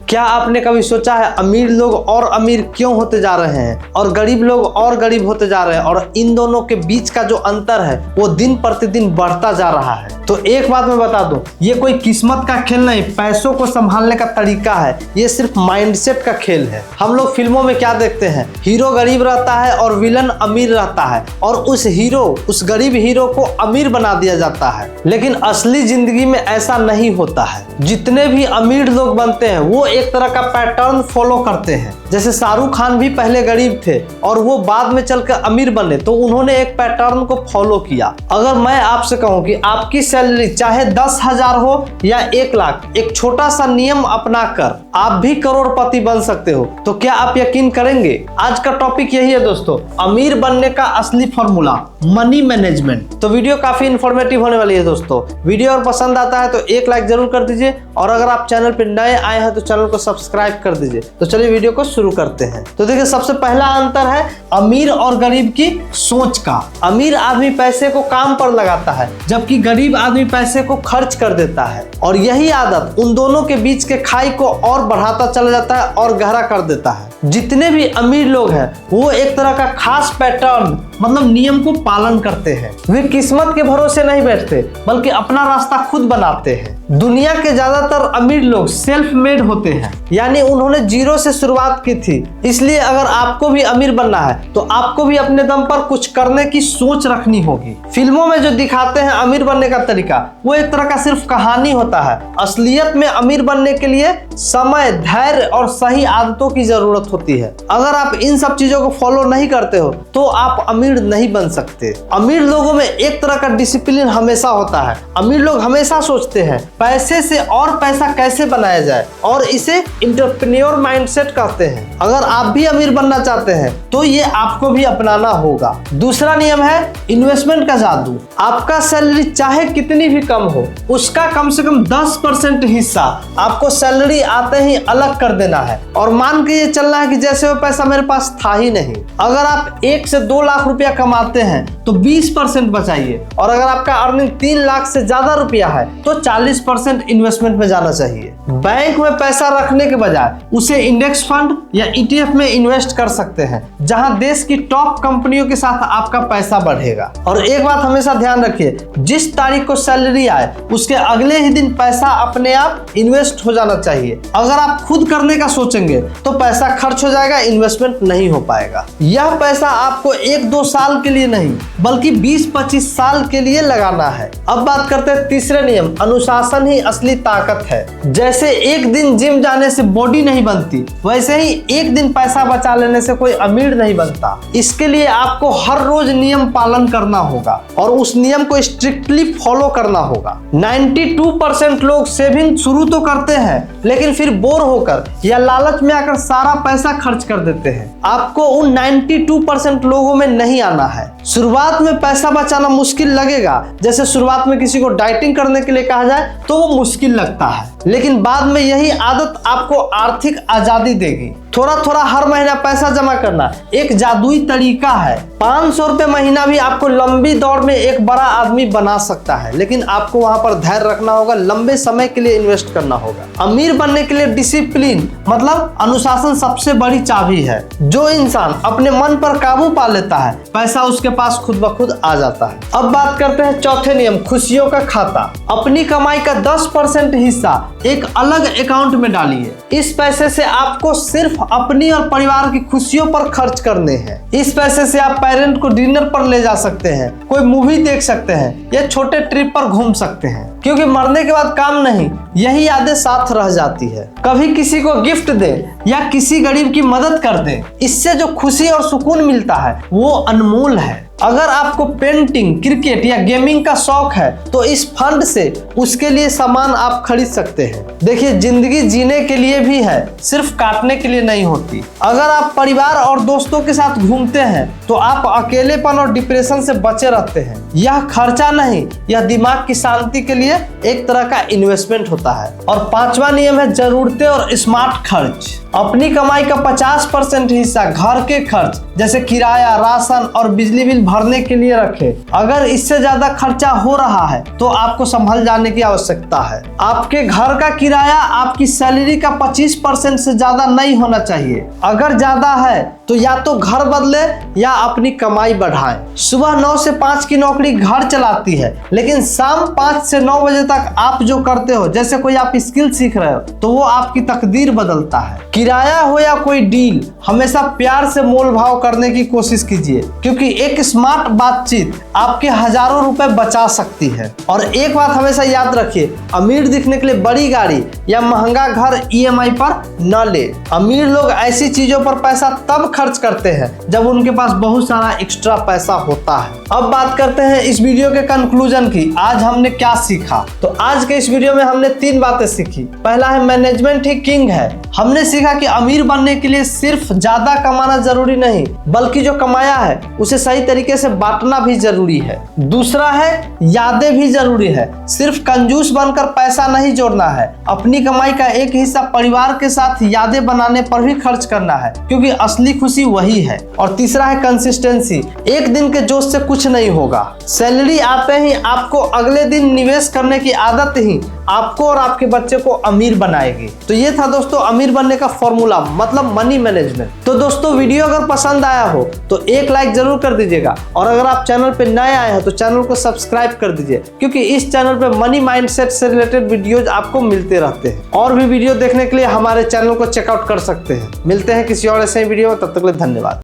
क्या आपने कभी सोचा है अमीर लोग और अमीर क्यों होते जा रहे हैं और गरीब लोग और गरीब होते जा रहे हैं, और इन दोनों के बीच का जो अंतर है वो दिन प्रतिदिन बढ़ता जा रहा है। तो एक बात मैं बता दूं, ये कोई किस्मत का खेल नहीं, पैसों को संभालने का तरीका है, ये सिर्फ माइंडसेट का खेल है। हम लोग फिल्मों में क्या देखते हैं, हीरो गरीब रहता है और विलन अमीर रहता है, और उस गरीब हीरो को अमीर बना दिया जाता है। लेकिन असली जिंदगी में ऐसा नहीं होता है। जितने भी अमीर लोग बनते हैं वो एक तरह का पैटर्न फॉलो करते हैं। जैसे शाहरुख खान भी पहले गरीब थे और वो बाद में चलकर अमीर बने, तो उन्होंने एक पैटर्न को फॉलो किया। अगर मैं आपसे कहूं कि आपकी सैलरी चाहे 10,000 हो या 1 लाख, एक छोटा सा नियम अपना कर आप भी करोड़पति बन सकते हो, तो क्या आप यकीन करेंगे? आज का टॉपिक यही है दोस्तों, अमीर बनने का असली फॉर्मूला, मनी मैनेजमेंट। तो वीडियो काफी इंफॉर्मेटिव होने वाली है दोस्तों। वीडियो अगर पसंद आता है तो एक लाइक जरूर कर दीजिए, और अगर आप चैनल पर नए आए हैं तो चैनल को सब्सक्राइब कर दीजिए। तो चलिए वीडियो को शुरू करते हैं। तो देखिए, सबसे पहला अंतर है अमीर और गरीब की सोच का। अमीर आदमी पैसे को काम पर लगाता है, जबकि गरीब आदमी पैसे को खर्च कर देता है, और यही आदत उन दोनों के बीच के खाई को और बढ़ाता चला जाता है और गहरा कर देता है। जितने भी अमीर लोग हैं वो एक तरह का खास पैटर्न मतलब नियम को पालन करते हैं। वे किस्मत के भरोसे नहीं बैठते बल्कि अपना रास्ता खुद बनाते हैं। दुनिया के ज्यादातर अमीर लोग सेल्फ मेड होते हैं, यानी उन्होंने जीरो से शुरुआत की थी। इसलिए अगर आपको भी अमीर बनना है तो आपको भी अपने दम पर कुछ करने की सोच रखनी होगी। फिल्मों में जो दिखाते हैं अमीर बनने का तरीका, वो एक तरह का सिर्फ कहानी होता है। असलियत में अमीर बनने के लिए समय, धैर्य और सही आदतों की जरूरत होती है। अगर आप इन सब चीजों को फॉलो नहीं करते हो तो आप अमीर नहीं बन सकते। अमीर लोगों में एक तरह का डिसिप्लिन हमेशा होता है। अमीर लोग हमेशा सोचते हैं पैसे से और पैसा कैसे बनाया जाए, और इसे एंटरप्रेन्योर माइंडसेट कहते हैं। अगर आप भी अमीर बनना चाहते हैं तो ये आपको भी अपनाना होगा। दूसरा नियम है इन्वेस्टमेंट का जादू। आपका सैलरी चाहे कितनी भी कम हो, उसका कम से कम 10% हिस्सा आपको सैलरी आते ही अलग कर देना है, और मान के ये चलना है कि जैसे वो पैसा मेरे पास था ही नहीं। अगर आप 1 से 2 लाख रुपया कमाते हैं तो 20% बचाइए, और अगर आपका अर्निंग 3 लाख से ज्यादा रुपया है तो 40% इन्वेस्टमेंट में जाना चाहिए। बैंक में पैसा रखने के बजाय उसे इंडेक्स फंड या ETF में इन्वेस्ट कर सकते हैं, जहां देश की टॉप कंपनियों के साथ आपका पैसा बढ़ेगा। और एक बात हमेशा ध्यान रखिए, जिस तारीख को सैलरी आए उसके अगले ही दिन पैसा अपने आप इन्वेस्ट हो जाना चाहिए। अगर आप खुद करने का सोचेंगे तो पैसा खर्च हो जाएगा, इन्वेस्टमेंट नहीं हो पाएगा। यह पैसा आपको 1-2 साल के लिए नहीं बल्कि 20-25 साल के लिए लगाना है। अब बात करते हैं तीसरे नियम, अनुशासन ही असली ताकत है। जैसे एक दिन जिम जाने से बॉडी नहीं बनती, वैसे ही एक दिन पैसा बचा लेने से कोई अमीर नहीं बनता। इसके लिए आपको हर रोज नियम पालन करना होगा और उस नियम को स्ट्रिक्टली फॉलो करना होगा। 92% लोग सेविंग शुरू तो करते हैं लेकिन फिर बोर होकर या लालच में आकर सारा पैसा खर्च कर देते हैं। आपको उन 92% लोगों में नहीं आना है। शुरुआत में पैसा बचाना मुश्किल लगेगा, जैसे शुरुआत में किसी को डाइटिंग करने के लिए कहा जाए तो वो मुश्किल लगता है, लेकिन बाद में यही आदत आपको आर्थिक आजादी देगी। थोड़ा थोड़ा हर महीना पैसा जमा करना एक जादुई तरीका है। 500 रुपए महीना भी आपको लंबी दौड़ में एक बड़ा आदमी बना सकता है, लेकिन आपको वहां पर धैर्य रखना होगा, लंबे समय के लिए इन्वेस्ट करना होगा। अमीर बनने के लिए डिसिप्लिन मतलब अनुशासन सबसे बड़ी चाबी है। जो इंसान अपने मन पर काबू पा लेता है, पैसा उसके पास खुद ब खुद आ जाता है। अब बात करते हैं चौथे नियम, खुशियों का खाता। अपनी कमाई का 10% हिस्सा एक अलग अकाउंट में डालिए। इस पैसे से आपको सिर्फ अपनी और परिवार की खुशियों पर खर्च करने हैं। इस पैसे से आप पेरेंट को डिनर पर ले जा सकते हैं, कोई मूवी देख सकते हैं या छोटे ट्रिप पर घूम सकते हैं, क्योंकि मरने के बाद काम नहीं, यही यादें साथ रह जाती है। कभी किसी को गिफ्ट दें या किसी गरीब की मदद कर दें, इससे जो खुशी और सुकून मिलता है वो अनमोल है। अगर आपको पेंटिंग, क्रिकेट या गेमिंग का शौक है तो इस फंड से उसके लिए सामान आप खरीद सकते हैं। देखिए, जिंदगी जीने के लिए भी है, सिर्फ काटने के लिए नहीं होती। अगर आप परिवार और दोस्तों के साथ घूमते हैं तो आप अकेलेपन और डिप्रेशन से बचे रहते हैं। यह खर्चा नहीं, यह दिमाग की शांति के लिए एक तरह का इन्वेस्टमेंट होता है। और 5वां नियम है जरूरतें और स्मार्ट खर्च। अपनी कमाई का 50% हिस्सा घर के खर्च जैसे किराया, राशन और बिजली बिल भरने के लिए रखें। अगर इससे ज्यादा खर्चा हो रहा है तो आपको संभल जाने बचाने की आवश्यकता है। आपके घर का किराया आपकी सैलरी का 25% से ज्यादा नहीं होना चाहिए। अगर ज्यादा है तो या तो घर बदले या अपनी कमाई बढ़ाएं। सुबह 9 से 5 की नौकरी घर चलाती है, लेकिन शाम 5 से 9 बजे तक आप जो करते हो, जैसे कोई आप स्किल सीख रहे हो, तो वो आपकी तकदीर बदलता है। किराया हो या कोई डील, हमेशा प्यार से मोल भाव करने की कोशिश कीजिए, क्योंकि एक स्मार्ट बातचीत आपके हजारों रुपए बचा सकती है। और एक बात हमेशा याद रखिए, अमीर दिखने के लिए बड़ी गाड़ी या महंगा घर EMI पर न ले। अमीर लोग ऐसी चीजों पर पैसा तब खर्च करते हैं जब उनके पास बहुत सारा एक्स्ट्रा पैसा होता है। अब बात करते हैं इस वीडियो के कंक्लूजन की। आज हमने क्या सीखा? तो आज के इस वीडियो में हमने 3 बातें सीखी। पहला है, मैनेजमेंट ही किंग है। हमने सीखा कि अमीर बनने के लिए सिर्फ ज्यादा कमाना जरूरी नहीं, बल्कि जो कमाया है उसे सही तरीके से बांटना भी जरूरी है। दूसरा है, यादें भी जरूरी है। सिर्फ कंजूस बनकर पैसा नहीं जोड़ना है, अपनी कमाई का एक हिस्सा परिवार के साथ यादें बनाने पर भी खर्च करना है, क्योंकि असली खुशी वही है। और तीसरा है, कंसिस्टेंसी। एक दिन के जोश से कुछ नहीं होगा। सैलरी आते ही आपको अगले दिन निवेश करने की आदत ही आपको और आपके बच्चे को अमीर बनाएगी। तो ये था दोस्तों अमीर बनने का फॉर्मूला, मतलब मनी मैनेजमेंट। तो दोस्तों वीडियो अगर पसंद आया हो तो एक लाइक जरूर कर दीजिएगा, और अगर आप चैनल पे नए आए हैं तो चैनल को सब्सक्राइब कर दीजिए, क्योंकि इस चैनल पे मनी माइंडसेट से रिलेटेड वीडियोज आपको मिलते रहते हैं। और भी वीडियो देखने के लिए हमारे चैनल को चेकआउट कर सकते हैं। मिलते हैं किसी और ऐसे वीडियो में, तब तक के लिए धन्यवाद।